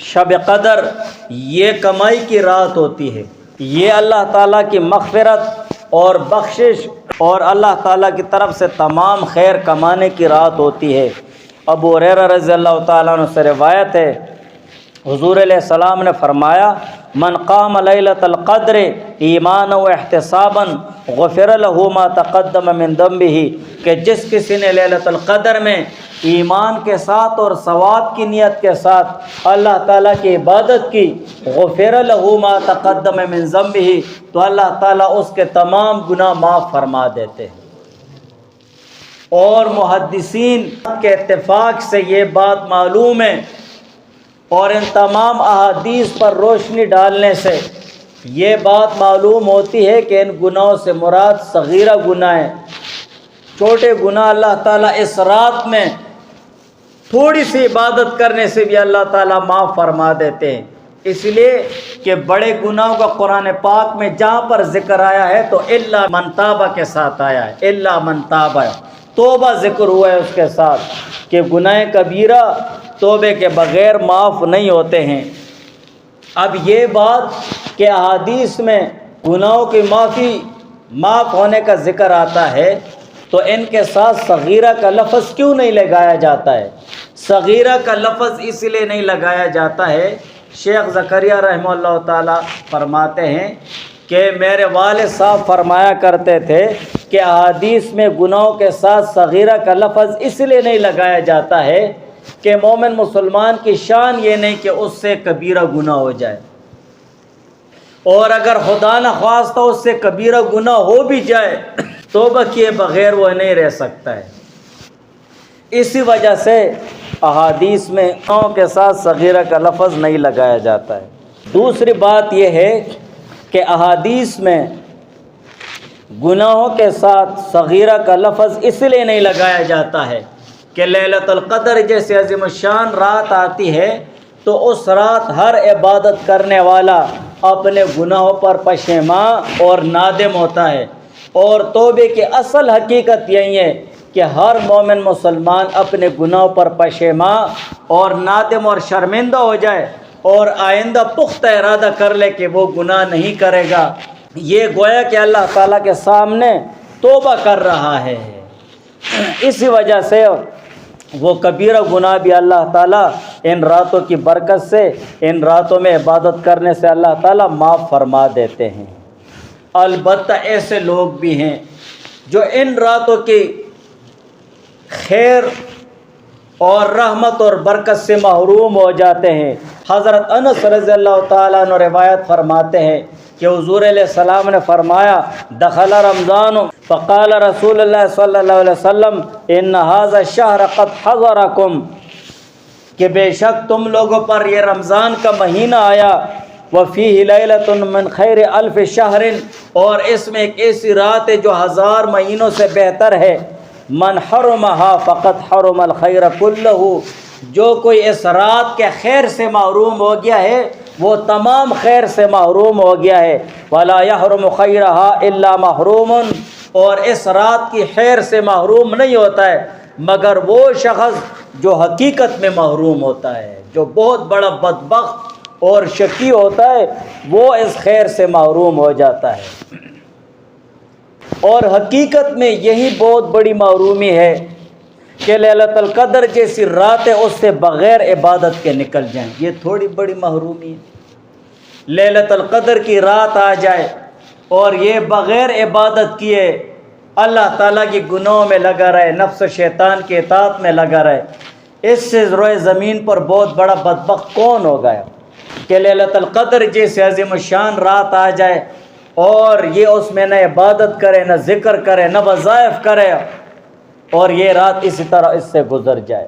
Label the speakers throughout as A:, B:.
A: شب قدر یہ کمائی کی رات ہوتی ہے، یہ اللہ تعالیٰ کی مغفرت اور بخشش اور اللہ تعالیٰ کی طرف سے تمام خیر کمانے کی رات ہوتی ہے۔ ابو ہریرہ رضی اللہ تعالیٰ عنہ سے روایت ہے، حضور علیہ السلام نے فرمایا، من قام لیلۃ القدر ایمانا و احتسابا غفر له ما تقدم من ذنبہ، کہ جس کسی نے لیلۃ القدر میں ایمان کے ساتھ اور ثواب کی نیت کے ساتھ اللہ تعالیٰ کی عبادت کی، غفر له ما تقدم من ذنبہ، تو اللہ تعالیٰ اس کے تمام گناہ معاف فرما دیتے ہیں۔ اور محدثین کے اتفاق سے یہ بات معلوم ہے، اور ان تمام احادیث پر روشنی ڈالنے سے یہ بات معلوم ہوتی ہے کہ ان گناہوں سے مراد صغیرہ گناہ ہیں۔ چھوٹے گناہ اللہ تعالیٰ اس رات میں تھوڑی سی عبادت کرنے سے بھی اللہ تعالیٰ معاف فرما دیتے ہیں، اس لیے کہ بڑے گناہوں کا قرآن پاک میں جہاں پر ذکر آیا ہے تو الا من تاب کے ساتھ آیا ہے، الا من تاب، توبہ ذکر ہوا ہے اس کے ساتھ، کہ گناہ کبیرہ توبے کے بغیر معاف نہیں ہوتے ہیں۔ اب یہ بات کہ احادیث میں گناہوں کی معاف ہونے کا ذکر آتا ہے تو ان کے ساتھ صغیرہ کا لفظ کیوں نہیں لگایا جاتا ہے؟ صغیرہ کا لفظ اس لیے نہیں لگایا جاتا ہے، شیخ زکریہ رحمہ اللہ تعالیٰ فرماتے ہیں کہ میرے والد صاحب فرمایا کرتے تھے کہ احادیث میں گناہوں کے ساتھ صغیرہ کا لفظ اس لیے نہیں لگایا جاتا ہے کہ مومن مسلمان کی شان یہ نہیں کہ اس سے کبیرہ گناہ ہو جائے، اور اگر خدا نخواستہ اس سے کبیرہ گناہ ہو بھی جائے توبہ کیے بغیر وہ نہیں رہ سکتا ہے۔ اسی وجہ سے احادیث میں گناہوں کے ساتھ صغیرہ کا لفظ نہیں لگایا جاتا ہے۔ دوسری بات یہ ہے کہ احادیث میں گناہوں کے ساتھ صغیرہ کا لفظ اس لیے نہیں لگایا جاتا ہے کہ لیلۃ القدر جیسے عظیم الشان رات آتی ہے تو اس رات ہر عبادت کرنے والا اپنے گناہوں پر پشیمان اور نادم ہوتا ہے، اور توبے کی اصل حقیقت یہی ہے کہ ہر مومن مسلمان اپنے گناہوں پر پشیمان اور نادم اور شرمندہ ہو جائے اور آئندہ پختہ ارادہ کر لے کہ وہ گناہ نہیں کرے گا۔ یہ گویا کہ اللہ تعالیٰ کے سامنے توبہ کر رہا ہے، اسی وجہ سے وہ کبیرہ گناہ بھی اللہ تعالیٰ ان راتوں کی برکت سے، ان راتوں میں عبادت کرنے سے اللہ تعالیٰ معاف فرما دیتے ہیں۔ البتہ ایسے لوگ بھی ہیں جو ان راتوں کی خیر اور رحمت اور برکت سے محروم ہو جاتے ہیں۔ حضرت انس رضی اللہ تعالیٰ عنہ روایت فرماتے ہیں کہ حضور علیہ السلام نے فرمایا، دخل رمضان فقال رسول اللہ صلی اللہ علیہ وسلم ان هذا الشهر قد حضرکم، کہ بے شک تم لوگوں پر یہ رمضان کا مہینہ آیا، وفیہ لیلۃ من خیر الف شہر، اور اس میں ایک ایسی رات ہے جو 1000 مہینوں سے بہتر ہے، من حرمها فقد حرم الخیر کلہ، جو کوئی اس رات کے خیر سے محروم ہو گیا ہے وہ تمام خیر سے محروم ہو گیا ہے، ولا يحرم خیرها الا محروم، اور اس رات کی خیر سے محروم نہیں ہوتا ہے مگر وہ شخص جو حقیقت میں محروم ہوتا ہے، جو بہت بڑا بدبخت اور شقی ہوتا ہے وہ اس خیر سے محروم ہو جاتا ہے۔ اور حقیقت میں یہی بہت بڑی محرومی ہے کہ لیلۃ القدر جیسی راتیں اس سے بغیر عبادت کے نکل جائیں، یہ تھوڑی بڑی محرومی ہے۔ لیلۃ القدر کی رات آ جائے اور یہ بغیر عبادت کیے اللہ تعالیٰ کی گناہوں میں لگا رہے، نفس و شیطان کی اطاعت میں لگا رہے، اس سے روئے زمین پر بہت بڑا بدبخت کون ہو گیا کہ لیلۃ القدر جیسے عظیم الشان رات آ جائے اور یہ اس میں نہ عبادت کرے، نہ ذکر کرے، نہ وظائف کرے، اور یہ رات اسی طرح اس سے گزر جائے۔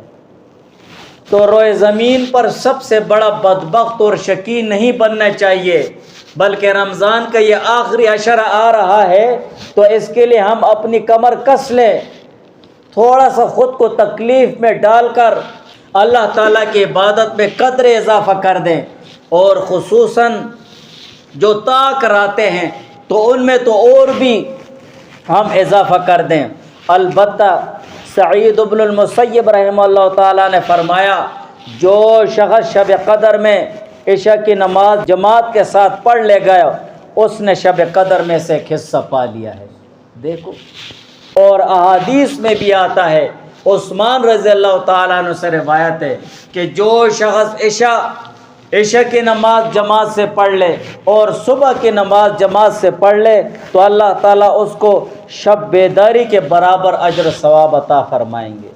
A: تو روئے زمین پر سب سے بڑا بدبخت اور شقی نہیں بننا چاہیے، بلکہ رمضان کا یہ آخری عشرہ آ رہا ہے تو اس کے لیے ہم اپنی کمر کس لیں، تھوڑا سا خود کو تکلیف میں ڈال کر اللہ تعالیٰ کی عبادت میں قدر اضافہ کر دیں، اور خصوصاً جو طاق راتیں ہیں تو ان میں تو اور بھی ہم اضافہ کر دیں۔ البتہ سعید بن المسیب رحمہ اللہ تعالیٰ نے فرمایا، جو شخص شب قدر میں عشاء کی نماز جماعت کے ساتھ پڑھ لے گیا اس نے شب قدر میں سے ایک حصہ پا لیا ہے۔ دیکھو، اور احادیث میں بھی آتا ہے، عثمان رضی اللہ تعالیٰ عنہ سے روایت ہے کہ جو شخص عشاء کی نماز جماعت سے پڑھ لے اور صبح کی نماز جماعت سے پڑھ لے تو اللہ تعالیٰ اس کو شب بیداری کے برابر اجر و ثواب عطا فرمائیں گے۔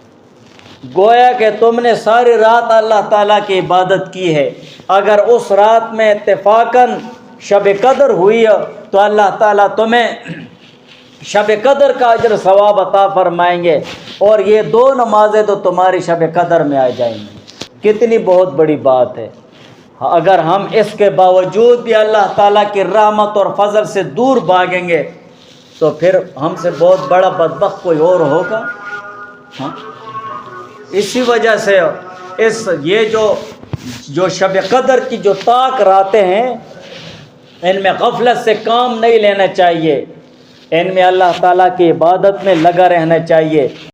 A: گویا کہ تم نے ساری رات اللہ تعالیٰ کی عبادت کی ہے، اگر اس رات میں اتفاقاً شب قدر ہوئی تو اللہ تعالیٰ تمہیں شب قدر کا اجر و ثواب عطا فرمائیں گے، اور یہ 2 نمازیں تو تمہاری شب قدر میں آ جائیں گی۔ کتنی بہت بڑی بات ہے۔ اگر ہم اس کے باوجود بھی اللہ تعالیٰ کی رحمت اور فضل سے دور بھاگیں گے تو پھر ہم سے بہت بڑا بدبخت کوئی اور ہوگا؟ ہاں، اسی وجہ سے یہ جو شب قدر کی جو طاق راتیں ہیں ان میں غفلت سے کام نہیں لینا چاہیے، ان میں اللہ تعالیٰ کی عبادت میں لگا رہنا چاہیے۔